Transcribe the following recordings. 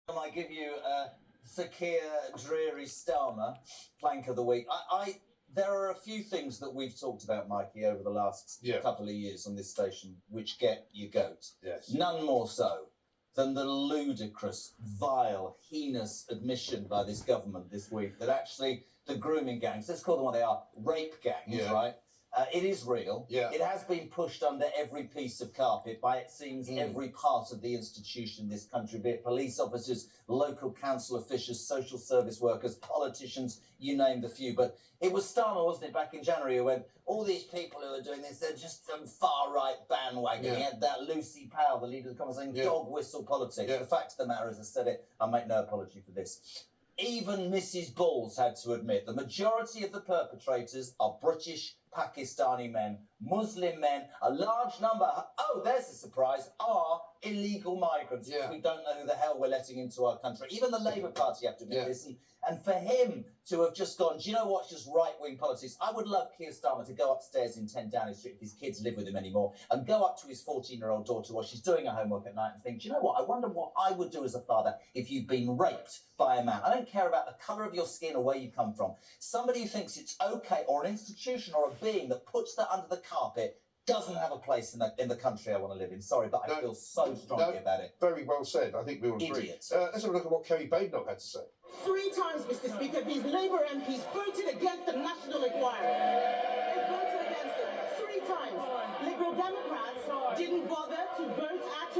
I give you Sakir Dreary Starmer, plank of the week. There are a few things that we've talked about, Mikey, over the last couple of years on this station, which get your goat. Yes. None more so than the ludicrous, vile, heinous admission by this government this week that actually the grooming gangs, let's call them what they are, rape gangs, right? It is real. It has been pushed under every piece of carpet by, it seems, every part of the institution in this country, be it police officers, local council officials, social service workers, politicians, you name the few. But it was Starmer, wasn't it, back in January, when all these people who are doing this, they're just some far-right bandwagon. He had that Lucy Powell, the leader of the Commons, saying dog whistle politics. The fact of the matter is, I said it, I make no apology for this. Even Mrs. Balls had to admit the majority of the perpetrators are British, Pakistani men, Muslim men, a large number, oh, there's a surprise, are illegal migrants. We don't know who the hell we're letting into our country. Even the Labour Party have to admit this. And for him to have just gone, do you know what, it's just right-wing politics. I would love Keir Starmer to go upstairs in 10 Downing Street if his kids live with him anymore and go up to his 14-year-old daughter while she's doing her homework at night and think, do you know what, I wonder what I would do as a father if you've been raped by a man. I don't care about the colour of your skin or where you come from. Somebody who thinks it's okay, or an institution or a being that puts that under the carpet, doesn't have a place in the country I want to live in. Sorry, but I feel so strongly about it. Very well said. I think we all agree. Idiots. Let's have a look at what Kerry Badenoch had to say. 3 times, Mr. Speaker, these Labour MPs voted against the national inquiry. They voted against it 3 times. Liberal Democrats didn't bother to vote at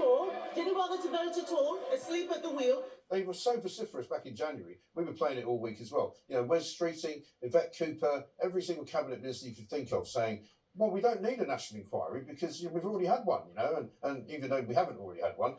all, asleep at the wheel. They were so vociferous back in January. We were playing it all week as well. You know, Wes Streeting, Yvette Cooper, every single cabinet minister you could think of saying, well, we don't need a national inquiry because we've already had one, you know, and even though we haven't already had one,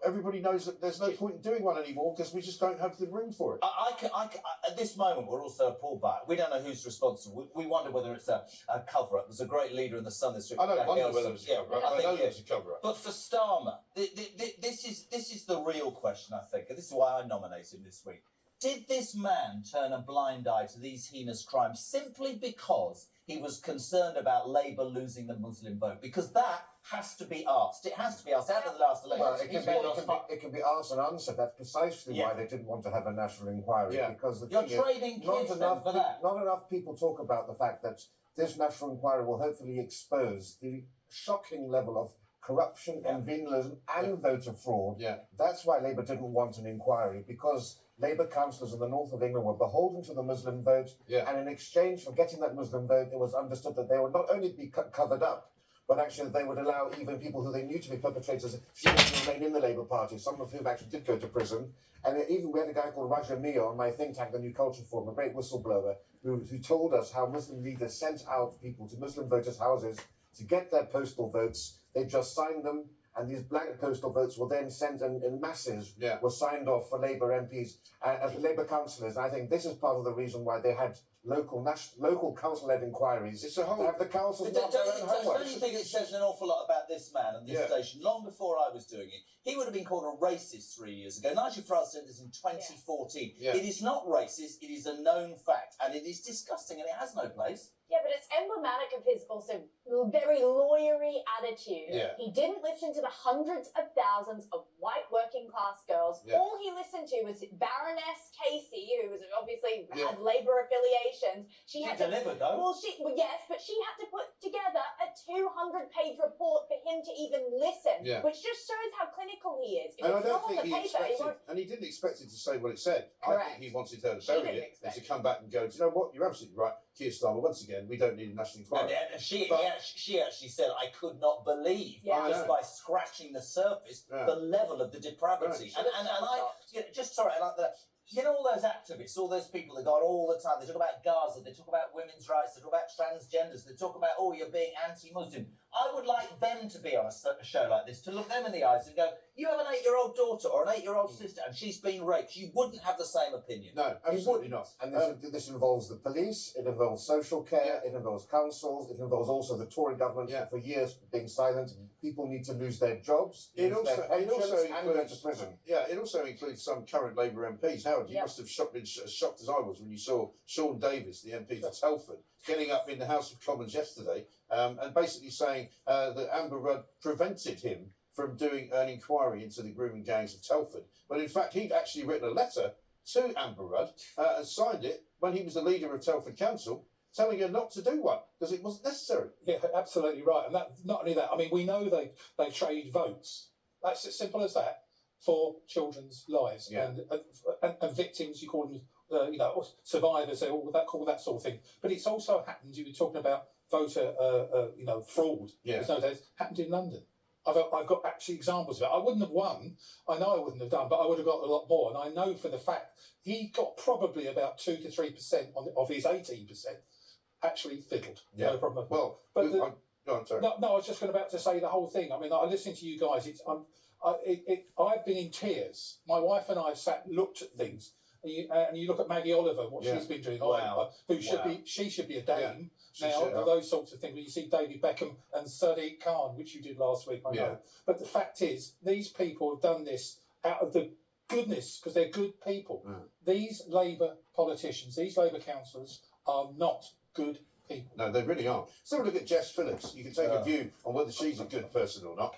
everybody knows that there's no point in doing one anymore because we just don't have the room for it. At this moment, we're also appalled by it. We don't know who's responsible. We wonder whether it's a cover-up. There's a great leader in the Sun this week. I don't wonder whether it's a cover-up. I know it's a cover-up. But for Starmer, this is the real question, I think, and this is why I nominated him this week. Did this man turn a blind eye to these heinous crimes simply because he was concerned about Labour losing the Muslim vote? Because that has to be asked. It has to be asked out of the last election. Well, it can be asked and answered. That's precisely why they didn't want to have a national inquiry. Because you're trading kids for that. Not enough people talk about the fact that this national inquiry will hopefully expose the shocking level of corruption and vandalism and voter fraud. That's why Labour didn't want an inquiry, because Labour councillors in the north of England were beholden to the Muslim vote, and in exchange for getting that Muslim vote, it was understood that they would not only be covered up, but actually they would allow even people who they knew to be perpetrators to remain in the Labour Party, some of whom actually did go to prison. And even we had a guy called Raja Mia on my think tank, the New Culture Forum, a great whistleblower, who told us how Muslim leaders sent out people to Muslim voters' houses to get their postal votes. They just signed them, and these blank postal votes were then sent in masses, were signed off for Labour MPs and for Labour councillors. I think this is part of the reason why they had local council-led inquiries. It's a whole... to have the councils do their own homework. Don't you think it says an awful lot about this man and this station? Long before I was doing it, he would have been called a racist 3 years ago. Nigel Farage did this in 2014. It is not racist, it is a known fact, and it is disgusting, and it has no place. Yeah, but it's emblematic of his also very lawyery attitude. He didn't listen to the hundreds of thousands of white working class girls. All he listened to was Baroness Casey, who was obviously had Labour affiliations. She delivered, though. Well, yes, but she had to put together a 200-page report for him to even listen, which just shows how clinical he is. If and it's I don't not think on the he paper, expected, and he didn't expect it to say what it said. Correct. I think he wanted her to bury it and to come back and go, do you know what, you're absolutely right, Keir Starmer, once again, we don't need a national inquiry. And she actually said, I could not believe, just by scratching the surface, the level of the depravity. And just sorry, like that. You know, all those activists, all those people that go on all the time, they talk about Gaza, they talk about women's rights, they talk about transgenders, they talk about, oh, you're being anti-Muslim. I would like them to be on a show like this, to look them in the eyes and go, you have an 8-year-old daughter or an 8-year-old sister and she's been raped. You wouldn't have the same opinion. No, absolutely not. And this involves the police, it involves social care, it involves councils, it involves also the Tory government for years being silent. People need to lose their jobs, and go to prison. Yeah, it also includes some current Labour MPs. Howard, you must have been as shocked as I was when you saw Sean Davis, the MP for Telford, getting up in the House of Commons yesterday and basically saying that Amber Rudd prevented him from doing an inquiry into the grooming gangs of Telford, when in fact he'd actually written a letter to Amber Rudd and signed it when he was the leader of Telford Council, telling her not to do one because it wasn't necessary. Yeah, absolutely right. And that, not only that, I mean, we know they trade votes. That's as simple as that for children's lives. Yeah. And victims, you call them, or survivors, they all call that sort of thing. But it's also happened. You were talking about voter, fraud. Yeah. There's no doubt it's happened in London. I've got actually examples of it. I wouldn't have won. I know I wouldn't have done, but I would have got a lot more. And I know for the fact he got probably about 2 to 3% of his 18% actually fiddled. Yeah. No problem. Well, but go on, sorry. no, I was just about to say the whole thing. I mean, I listening to you guys. I've been in tears. My wife and I have looked at things. And you look at Maggie Oliver, what she's been doing. Wow. She should be a dame Yeah, now. Those sorts of things. When you see David Beckham and Sadiq Khan, which you did last week, I know. But the fact is, these people have done this out of the goodness because they're good people. These Labour politicians, these Labour councillors, are not good people. No, they really aren't. So look at Jess Phillips. You can take a view on whether she's a good person or not.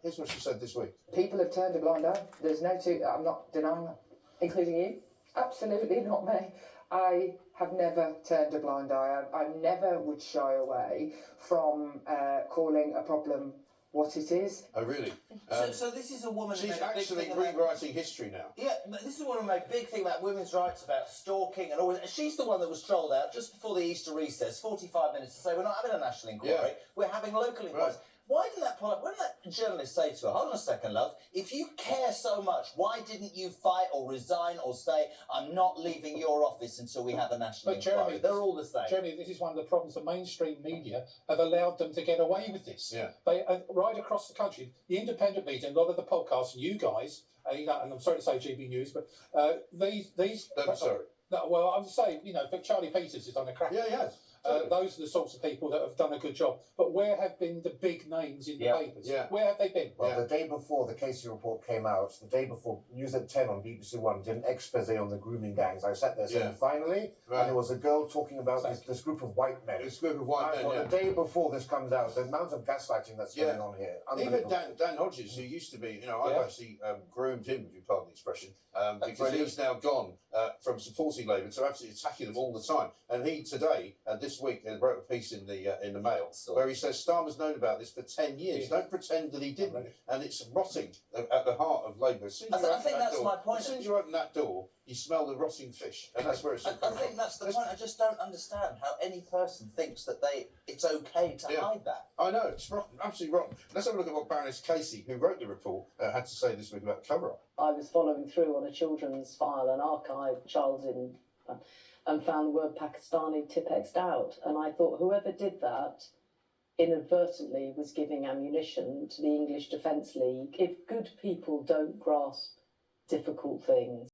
Here's what she said this week. People have turned a blind eye. There's no two. I'm not denying that, including you. Absolutely not me. I have never turned a blind eye. I never would shy away from calling a problem what it is. Oh, really? So this is a woman. She's who made a big actually thing about- rewriting history now. Yeah, but this is a woman who made a big thing about women's rights, about stalking and all that. She's the one that was trolled out just before the Easter recess, 45 minutes to say we're not having a national inquiry, we're having local inquiries. Right. Why didn't that journalist say to her, hold on a second, love, if you care so much, why didn't you fight or resign or say, I'm not leaving your office until we have a national inquiry? Jeremy, They're all the same. Jeremy, this is one of the problems. The mainstream media have allowed them to get away with this. Yeah. They right across the country, the independent media, a lot of the podcasts, and you guys, and I'm sorry to say GB News, but these. Don't be sorry. No, well, I would say, but Charlie Peters has done a crack. Yeah, he has. Those are the sorts of people that have done a good job. But where have been the big names in the papers? Yeah. Where have they been? Well, the day before the Casey report came out, the day before News at 10 on BBC One did an expose on the grooming gangs. I sat there saying, finally, and there was a girl talking about this group of white men. This group of white men, The day before this comes out, the amount of gaslighting that's going on here. Even Dan Hodges, who used to be, I've actually groomed him, if you pardon the expression, because he's now gone from supporting Labour to absolutely attacking them all the time. And he today, this week, wrote a piece in the Mail where he says Starmer's known about this for 10 years. Don't pretend that he didn't. And it's rotting at the heart of Labour. I think that's my point. As soon as you open that door, you smell the rotting fish, and that's where it's. I think that's the point. I just don't understand how any person thinks that it's okay to hide that. I know, it's rotten, absolutely rotten. Let's have a look at what Baroness Casey, who wrote the report, had to say this week about cover-up. I was following through on a children's file and archive, and found the word Pakistani Tipexed out. And I thought whoever did that inadvertently was giving ammunition to the English Defence League. If good people don't grasp difficult things,